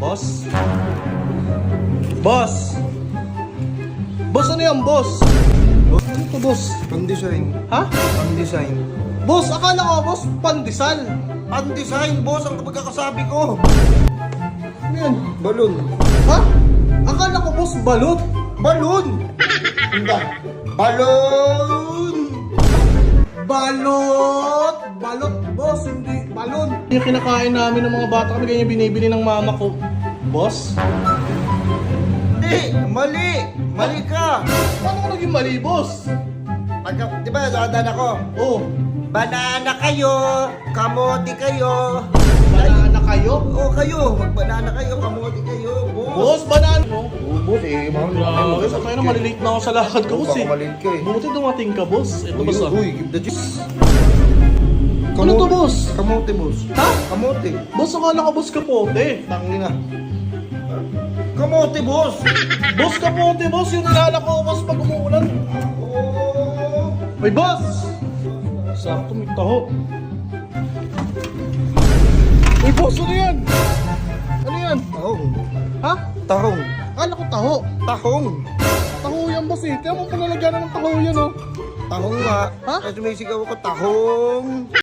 Boss? Boss? Boss, ano yan, boss? Boss, ano to, boss? Pang-design. Ha? Pang-design. Boss, akala ko, boss, pandesal. Pang-design, boss, ang pagkakasabi ko. Ano yan? Balon. Ha? Akala ko, boss, balot. Balon! Hindi. Balon! Balot! Balot, boss, hindi balon. Yung kinakain namin ng mga bata kami, ganyan binibili ng mama ko. Boss? Hindi, mali! Mali ka! Paano ko naging mali, boss? Pagka, di ba, nadaan ako? Oh, Banana kayo, kamote kayo. banana kayo? Oo, kayo. Mag-banana kayo, kamote kayo. Boss, banana! No? Boss, eh. Grabe, sa tayo na malilate na ako sa lakad ko, boss eh. Baka maliit ka eh. Buti dumating ka, boss. Ito, boss ah. Uy, give the juice. Ano to, boss? Kamote, boss. Ha? Kamote. Boss, akala ko, boss, kapote. Tangina. Kamote, boss. Boss, kapote, boss. Yung nilala ko, boss, pag umuulan. Oh. Uy, boss! Sakto, may taho. Uy, boss, ano yan? Ano yan? Tahong. Ha? Tahong. Akala ko taho. Tahong. Taho yan, boss eh. Kaya mo palalagyan ng taho yan, oh. Tahong nga. Ha? Kasi may sigaw ako, tahong.